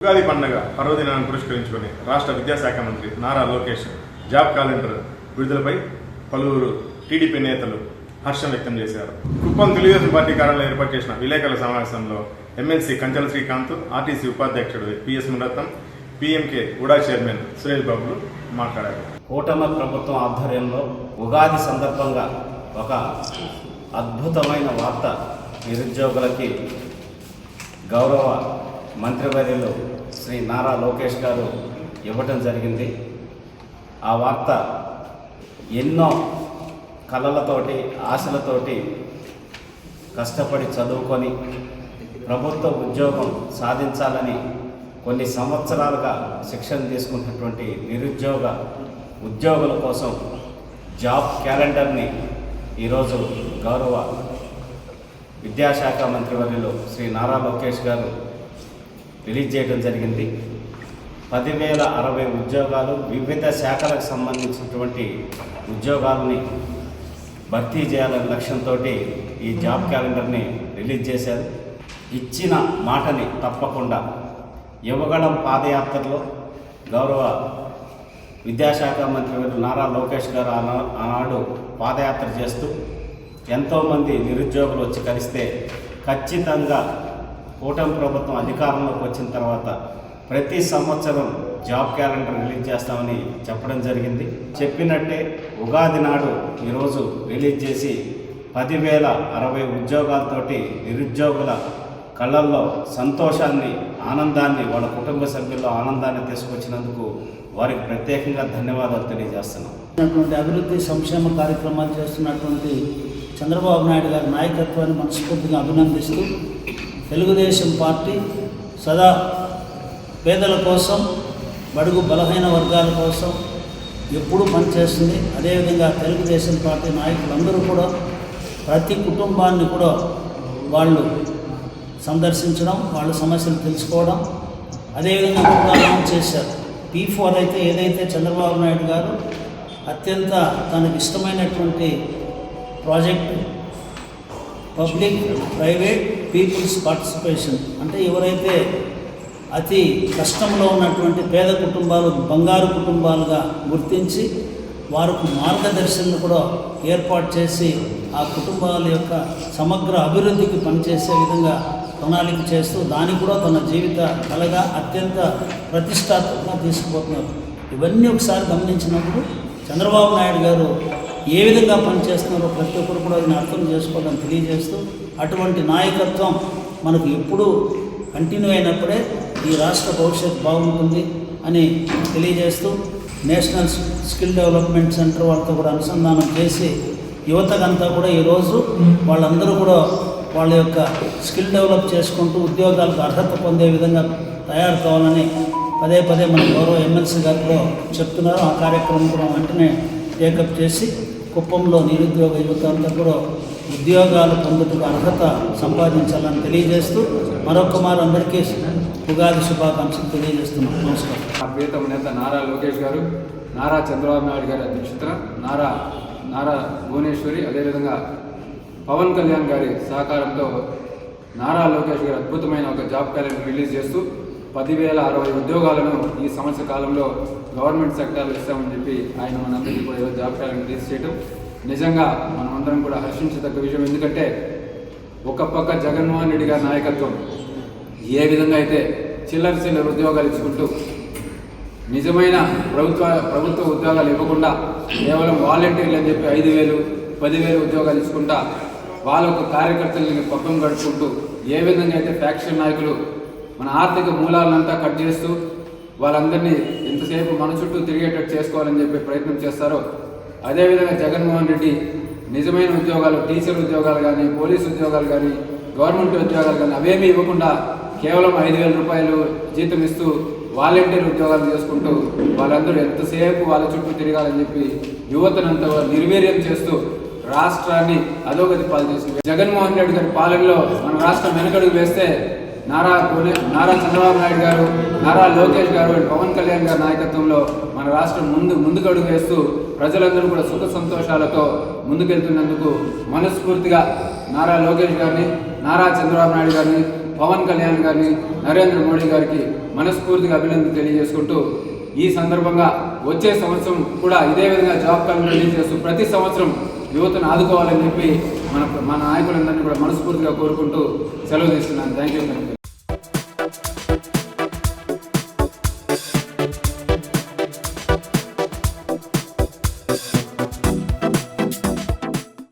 ఉగాది పండుగ పర్వదినాన్ని పురస్కరించుకొని రాష్ట్ర విద్యాశాఖ మంత్రి నారా లోకేష్ జాబ్ క్యాలెండర్ విడుదలపై పలువురు టీడీపీ నేతలు హర్షం వ్యక్తం చేశారు. కుప్పం తెలుగుదేశం పార్టీ కార్యాలయంలో ఏర్పాటు చేసిన విలేకరుల సమావేశంలో ఎమ్మెల్సీ కంచెల శ్రీకాంత్, ఆర్టీసీ ఉపాధ్యక్షుడు పిఎస్ మురత్నం, పీఎంకే ఉడా చైర్మన్ సురేష్ బాబులు మాట్లాడారు. కూటమి ప్రభుత్వం ఆధ్వర్యంలో ఉగాది సందర్భంగా ఒక అద్భుతమైన వార్త నిరుద్యోగులకి గౌరవ మంత్రివర్యులు శ్రీ నారా లోకేష్ గారు ఇవ్వటం జరిగింది. ఆ వార్త ఎన్నో కళలతోటి ఆశలతోటి కష్టపడి చదువుకొని ప్రభుత్వ ఉద్యోగం సాధించాలని కొన్ని సంవత్సరాలుగా శిక్షణ తీసుకున్నటువంటి ఉద్యోగుల కోసం జాబ్ క్యాలెండర్ని ఈరోజు గౌరవ విద్యాశాఖ మంత్రివర్యులు శ్రీ నారా లోకేష్ గారు రిలీజ్ చేయడం జరిగింది. 10,060 ఉద్యోగాలు, వివిధ శాఖలకు సంబంధించినటువంటి ఉద్యోగాలని భర్తీ చేయాలనే లక్ష్యంతో ఈ జాబ్ క్యాలెండర్ని రిలీజ్ చేశారు. ఇచ్చిన మాటని తప్పకుండా యువగళం పాదయాత్రలో గౌరవ విద్యాశాఖ మంత్రి నారా లోకేష్ గారు ఆనాడు పాదయాత్ర చేస్తూ ఎంతోమంది నిరుద్యోగులు వచ్చి కలిస్తే ఖచ్చితంగా కూటమి ప్రభుత్వం అధికారంలోకి వచ్చిన తర్వాత ప్రతి సంవత్సరం జాబ్ క్యాలెండర్ రిలీజ్ చేస్తామని చెప్పడం జరిగింది. చెప్పినట్టే ఉగాది నాడు ఈరోజు రిలీజ్ చేసి 10,060 ఉద్యోగాలతోటి నిరుద్యోగుల కళ్ళల్లో సంతోషాన్ని, ఆనందాన్ని, వాళ్ళ కుటుంబ సభ్యుల్లో ఆనందాన్ని తీసుకొచ్చినందుకు వారికి ప్రత్యేకంగా ధన్యవాదాలు తెలియజేస్తున్నాం. అభివృద్ధి సంక్షేమ కార్యక్రమాలు చేస్తున్నటువంటి చంద్రబాబు నాయుడు గారి నాయకత్వాన్ని మనస్ఫూర్తిగా అభినందిస్తూ తెలుగుదేశం పార్టీ సదా పేదల కోసం, బడుగు బలహీన వర్గాల కోసం ఎప్పుడూ పనిచేస్తుంది. అదేవిధంగా తెలుగుదేశం పార్టీ నాయకులందరూ కూడా ప్రతి కుటుంబాన్ని కూడా వాళ్ళు సందర్శించడం, వాళ్ళ సమస్యలు తెలుసుకోవడం, అదేవిధంగా ప్రోగ్రాం చేశారు. P4 అయితే ఏదైతే చంద్రబాబు నాయుడు గారు అత్యంత తనకు ఇష్టమైనటువంటి project public private peoples participation, అంటే ఎవరైతే అతి కష్టంలో ఉన్నటువంటి పేద కుటుంబాలు బంగారు కుటుంబాలుగా గుర్తించి వారికి మార్గదర్శనలు కూడా ఏర్పాటు చేసి ఆ కుటుంబాల యొక్క సమగ్ర అభివృద్ధికి పనిచేసే విధంగా ప్రణాళిక చేస్తూ దానికి కూడా తన జీవిత కళగా అత్యంత ప్రతిష్టాత్మకంగా తీసుకుపోతున్నారు. ఇవన్నీ ఒకసారి గమనించినప్పుడు చంద్రబాబు నాయుడు గారు ఏ విధంగా పనిచేస్తున్నారో ప్రతి ఒక్కరు కూడా దీన్ని అర్థం చేసుకోవడం తెలియజేస్తూ, అటువంటి నాయకత్వం మనకు ఎప్పుడూ కంటిన్యూ అయినప్పుడే ఈ రాష్ట్ర భవిష్యత్తు బాగుంటుంది అని తెలియజేస్తూ, నేషనల్ స్కిల్ డెవలప్మెంట్ సెంటర్ వాళ్ళతో కూడా అనుసంధానం చేసి యువతకంతా కూడా ఈరోజు వాళ్ళందరూ కూడా వాళ్ళ యొక్క స్కిల్ డెవలప్ చేసుకుంటూ ఉద్యోగాలకు అర్హత పొందే విధంగా తయారు కావాలని పదే మన గౌరవ ఎమ్మెల్సీ గారు కూడా చెప్తున్నారు. ఆ కార్యక్రమం కూడా వెంటనే టేకప్ చేసి కుప్పంలో నిరుద్యోగ యువత అంతా కూడా ఉద్యోగాలు పొందుటకు అర్హత సంపాదించాలని తెలియజేస్తూ మరొకమారు అందరికీ ఉగాది శుభాకాంక్షలు తెలియజేస్తున్నాం. నమస్కారం. మా ప్రియతమ నేత నారా లోకేష్ గారు, నారా చంద్రబాబు నాయుడు గారి అధ్యక్షతన నారా భువనేశ్వరి, అదేవిధంగా పవన్ కళ్యాణ్ గారి సహకారంతో నారా లోకేష్ గారు అద్భుతమైన ఒక జాబ్ క్యాలెండర్ రిలీజ్ చేస్తూ 10,060 ఉద్యోగాలను ఈ సంవత్సర కాలంలో గవర్నమెంట్ సెక్టార్లో ఇస్తామని చెప్పి ఆయన మనందరికీ కూడా ఈరోజు జాబ్ క్యాలెండర్ రిలీజ్ చేయడం నిజంగా మనమందరం కూడా హర్షించదగ్గ విషయం. ఎందుకంటే ఒక పక్క జగన్మోహన్ రెడ్డి గారి నాయకత్వం ఏ విధంగా అయితే చిల్లర ఉద్యోగాలు ఇచ్చుకుంటూ నిజమైన ప్రభుత్వ ఉద్యోగాలు ఇవ్వకుండా కేవలం వాలంటీర్లు అని చెప్పి 5,000, 10,000 ఉద్యోగాలు ఇచ్చుకుంటా వాళ్ళకు కార్యకర్తలని పక్కన గడుపుకుంటూ ఏ విధంగా అయితే ఫ్యాక్షన్ నాయకులు మన ఆర్థిక మూలాలంతా కట్ చేస్తూ వాళ్ళందరినీ ఎంతసేపు మన చుట్టూ తిరిగేటట్టు చేసుకోవాలని చెప్పి ప్రయత్నం చేస్తారో, అదేవిధంగా జగన్మోహన్ రెడ్డి నిజమైన ఉద్యోగాలు, టీచర్ ఉద్యోగాలు కానీ, పోలీసు ఉద్యోగాలు కానీ, గవర్నమెంట్ ఉద్యోగాలు కానీ అవేమీ ఇవ్వకుండా కేవలం 5,000 రూపాయలు జీతం ఇస్తూ వాలంటీర్ ఉద్యోగాలు చేసుకుంటూ వాళ్ళందరూ ఎంతసేపు వాళ్ళ చుట్టూ తిరగాలని చెప్పి యువతనంతా నిర్వీర్యం చేస్తూ రాష్ట్రాన్ని అధోగతి పాలు చేసింది. జగన్మోహన్ రెడ్డి గారి పాలనలో మన రాష్ట్రం వెనకడుగు వేస్తే నారా చంద్రబాబు నాయుడు గారు, నారా లోకేష్ గారు, పవన్ కళ్యాణ్ గారి నాయకత్వంలో మన రాష్ట్రం ముందుకు అడుగు వేస్తూ ప్రజలందరూ కూడా సుఖ సంతోషాలతో ముందుకెళ్తున్నందుకు మనస్ఫూర్తిగా నారా లోకేష్ గారిని, నారా చంద్రబాబు నాయుడు గారిని, పవన్ కళ్యాణ్ గారిని, నరేంద్ర మోడీ గారికి మనస్ఫూర్తిగా అభినందన తెలియజేసుకుంటూ ఈ సందర్భంగా వచ్చే సంవత్సరం కూడా ఇదే విధంగా జాబ్ క్యాలెండర్ రిలీజ్ చేస్తూ ప్రతి సంవత్సరం యువతను ఆదుకోవాలని చెప్పి మన నాయకులందరినీ కూడా మనస్ఫూర్తిగా కోరుకుంటూ సెలవు తీసుకున్నాను. Thank you.